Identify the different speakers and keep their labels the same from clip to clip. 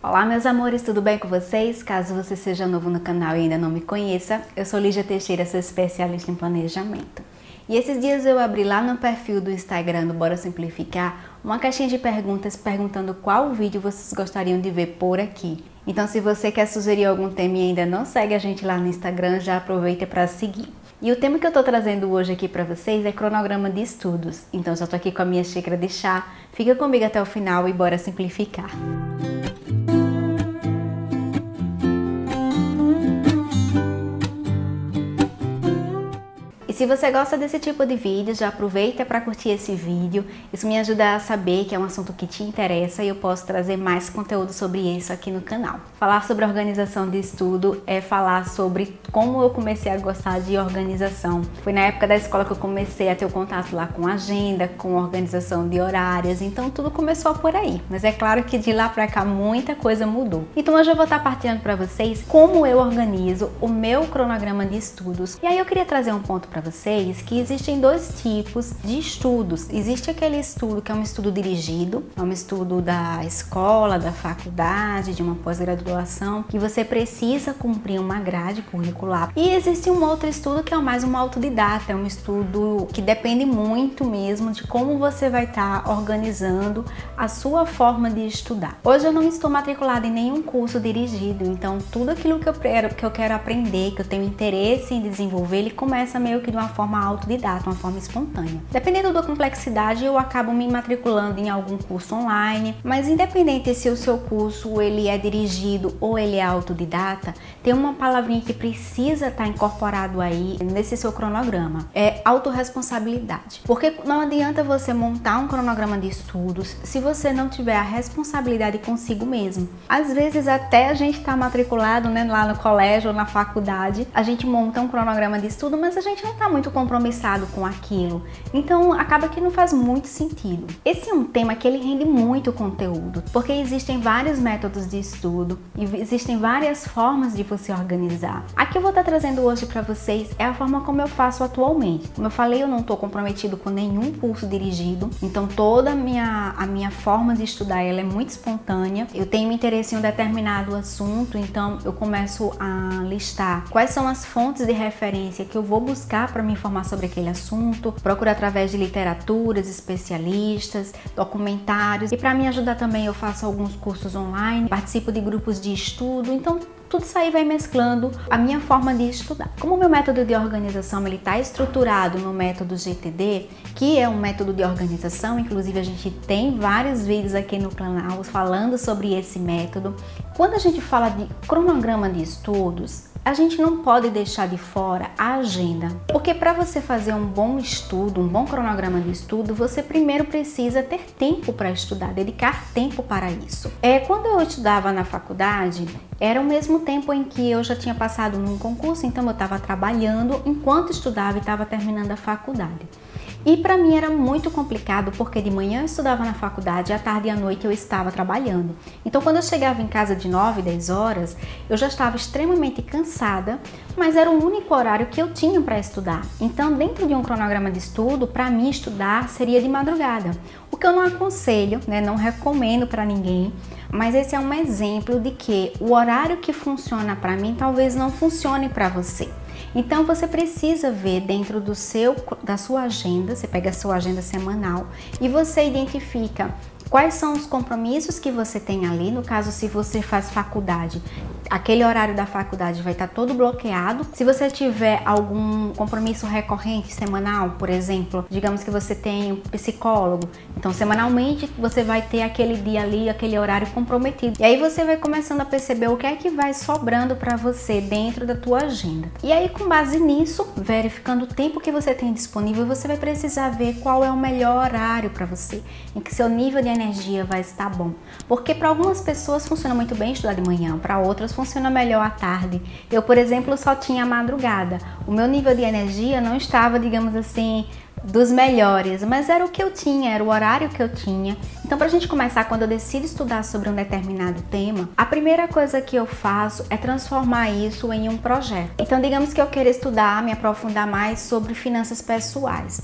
Speaker 1: Olá meus amores, tudo bem com vocês? Caso você seja novo no canal e ainda não me conheça, eu sou Lígia Teixeira, sou especialista em planejamento. E esses dias eu abri lá no perfil do Instagram do Bora Simplificar uma caixinha de perguntas perguntando qual vídeo vocês gostariam de ver por aqui. Então se você quer sugerir algum tema e ainda não segue a gente lá no Instagram, já aproveita para seguir. E o tema que eu tô trazendo hoje aqui para vocês é cronograma de estudos. Então já tô aqui com a minha xícara de chá, fica comigo até o final e bora simplificar. Se você gosta desse tipo de vídeo, já aproveita para curtir esse vídeo. Isso me ajuda a saber que é um assunto que te interessa e eu posso trazer mais conteúdo sobre isso aqui no canal. Falar sobre organização de estudo é falar sobre como eu comecei a gostar de organização. Foi na época da escola que eu comecei a ter o contato lá com agenda, com organização de horários, então tudo começou por aí. Mas é claro que de lá para cá muita coisa mudou. Então hoje eu vou estar partilhando para vocês como eu organizo o meu cronograma de estudos. E aí eu queria trazer um ponto para vocês que existem dois tipos de estudos. Existe aquele estudo que é um estudo dirigido, é um estudo da escola, da faculdade, de uma pós-graduação, que você precisa cumprir uma grade curricular. E existe um outro estudo que é mais um autodidata, é um estudo que depende muito mesmo de como você vai estar organizando a sua forma de estudar. Hoje eu não estou matriculada em nenhum curso dirigido, então tudo aquilo que eu quero aprender, que eu tenho interesse em desenvolver, ele começa meio que de uma forma autodidata, uma forma espontânea. Dependendo da complexidade, eu acabo me matriculando em algum curso online, mas independente se o seu curso ele é dirigido ou ele é autodidata, tem uma palavrinha que precisa estar incorporado aí nesse seu cronograma, é autorresponsabilidade. Porque não adianta você montar um cronograma de estudos se você não tiver a responsabilidade consigo mesmo. Às vezes até a gente está matriculado, né, lá no colégio ou na faculdade, a gente monta um cronograma de estudo, mas a gente não está muito compromissado com aquilo, então acaba que não faz muito sentido. Esse é um tema que ele rende muito conteúdo, porque existem vários métodos de estudo e existem várias formas de você organizar. A que eu vou estar trazendo hoje para vocês é a forma como eu faço atualmente. Como eu falei, eu não estou comprometido com nenhum curso dirigido, então toda a minha forma de estudar ela é muito espontânea. Eu tenho interesse em um determinado assunto, então eu começo a listar quais são as fontes de referência que eu vou buscar para me informar sobre aquele assunto, procuro através de literaturas, especialistas, documentários, e para me ajudar também eu faço alguns cursos online, participo de grupos de estudo, então tudo isso aí vai mesclando a minha forma de estudar. Como o meu método de organização ele está estruturado no método GTD, que é um método de organização, inclusive a gente tem vários vídeos aqui no canal falando sobre esse método. Quando a gente fala de cronograma de estudos, a gente não pode deixar de fora a agenda, porque para você fazer um bom estudo, um bom cronograma de estudo, você primeiro precisa ter tempo para estudar, dedicar tempo para isso. Quando eu estudava na faculdade, era o mesmo tempo em que eu já tinha passado num concurso, então eu estava trabalhando enquanto estudava e estava terminando a faculdade. E para mim era muito complicado porque de manhã eu estudava na faculdade e à tarde e à noite eu estava trabalhando. Então quando eu chegava em casa de 9, 10 horas, eu já estava extremamente cansada, mas era o único horário que eu tinha para estudar. Então dentro de um cronograma de estudo, para mim estudar seria de madrugada. O que eu não aconselho, né, não recomendo para ninguém, mas esse é um exemplo de que o horário que funciona para mim talvez não funcione para você. Então você precisa ver dentro da sua agenda, você pega a sua agenda semanal e você identifica quais são os compromissos que você tem ali. No caso, se você faz faculdade, aquele horário da faculdade vai estar todo bloqueado. Se você tiver algum compromisso recorrente semanal, por exemplo, digamos que você tem um psicólogo, então semanalmente você vai ter aquele dia ali, aquele horário comprometido. E aí você vai começando a perceber o que é que vai sobrando para você dentro da tua agenda. E aí com base nisso, verificando o tempo que você tem disponível, você vai precisar ver qual é o melhor horário para você, em que seu nível de energia vai estar bom. Porque para algumas pessoas funciona muito bem estudar de manhã, para outras funciona melhor à tarde. Eu, por exemplo, só tinha a madrugada. O meu nível de energia não estava, digamos assim, dos melhores, mas era o que eu tinha, era o horário que eu tinha. Então, pra gente começar, quando eu decido estudar sobre um determinado tema, a primeira coisa que eu faço é transformar isso em um projeto. Então, digamos que eu queira estudar, me aprofundar mais sobre finanças pessoais.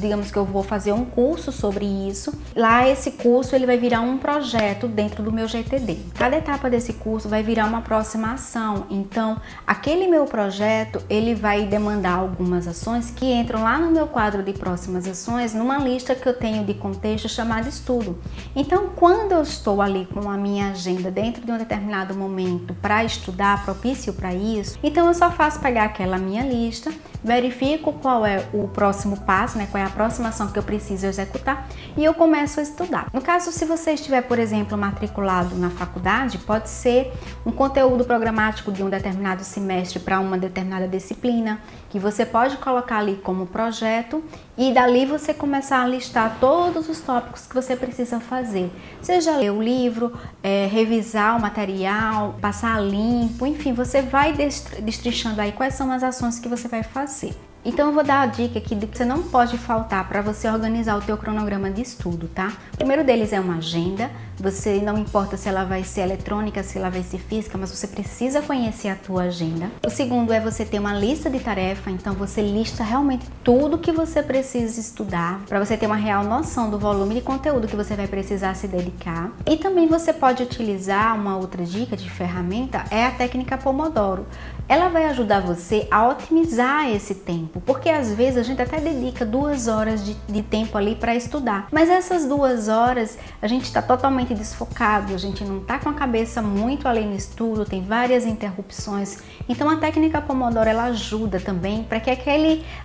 Speaker 1: Digamos que eu vou fazer um curso sobre isso. Lá, esse curso, ele vai virar um projeto dentro do meu GTD. Cada etapa desse curso vai virar uma próxima ação. Então, aquele meu projeto, ele vai demandar algumas ações que entram lá no meu quadro de próximas ações, numa lista que eu tenho de contexto chamada estudo. Então, quando eu estou ali com a minha agenda dentro de um determinado momento para estudar, propício para isso, então eu só faço pegar aquela minha lista, verifico qual é o próximo passo, qual é a próxima ação que eu preciso executar e eu começo a estudar. No caso, se você estiver, por exemplo, matriculado na faculdade, pode ser um conteúdo programático de um determinado semestre para uma determinada disciplina, que você pode colocar ali como projeto e dali você começar a listar todos os tópicos que você precisa fazer. Seja ler o livro, revisar o material, passar limpo, enfim, você vai destrinchando aí quais são as ações que você vai fazer. Então eu vou dar a dica aqui de que você não pode faltar para você organizar o teu cronograma de estudo, tá? O primeiro deles é uma agenda. Você não importa se ela vai ser eletrônica, se ela vai ser física, mas você precisa conhecer a tua agenda. O segundo é você ter uma lista de tarefa, então você lista realmente tudo que você precisa estudar, para você ter uma real noção do volume de conteúdo que você vai precisar se dedicar. E também você pode utilizar uma outra dica de ferramenta, é a técnica Pomodoro. Ela vai ajudar você a otimizar esse tempo, porque às vezes a gente até dedica 2 horas de tempo ali para estudar, mas essas 2 horas a gente está totalmente desfocado, a gente não está com a cabeça muito ali no estudo, tem várias interrupções. Então a técnica Pomodoro ela ajuda também para que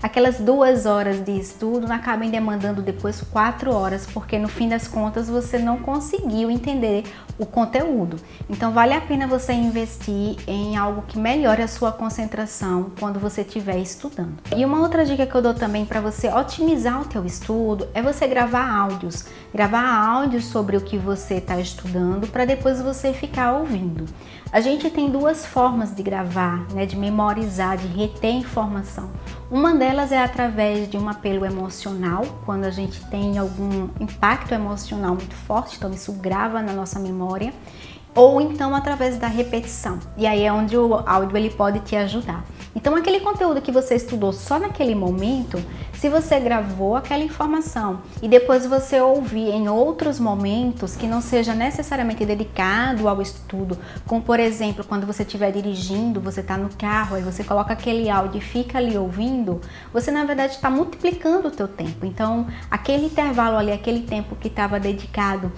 Speaker 1: aquelas 2 horas de estudo não acabem demandando depois 4 horas, porque no fim das contas você não conseguiu entender o conteúdo. Então vale a pena você investir em algo que melhore a sua concentração quando você estiver estudando. E uma outra dica que eu dou também para você otimizar o teu estudo é você gravar áudios. Gravar áudios sobre o que você está estudando para depois você ficar ouvindo. A gente tem 2 formas de gravar, de memorizar, de reter informação. Uma delas é através de um apelo emocional, quando a gente tem algum impacto emocional muito forte, então isso grava na nossa memória. Ou então através da repetição, e aí é onde o áudio ele pode te ajudar. Então aquele conteúdo que você estudou só naquele momento, se você gravou aquela informação e depois você ouvir em outros momentos que não seja necessariamente dedicado ao estudo, como por exemplo quando você estiver dirigindo, você está no carro, aí você coloca aquele áudio e fica ali ouvindo, você na verdade está multiplicando o teu tempo. Então aquele intervalo ali, aquele tempo que estava dedicado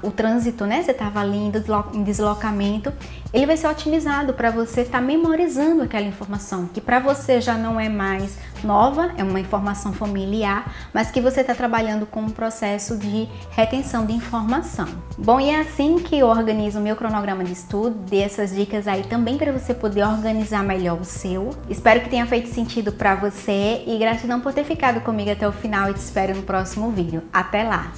Speaker 1: o trânsito, você estava ali em deslocamento, ele vai ser otimizado para você estar memorizando aquela informação, que para você já não é mais nova, é uma informação familiar, mas que você está trabalhando com um processo de retenção de informação. Bom, e é assim que eu organizo o meu cronograma de estudo, dei essas dicas aí também para você poder organizar melhor o seu. Espero que tenha feito sentido para você e gratidão por ter ficado comigo até o final e te espero no próximo vídeo. Até lá!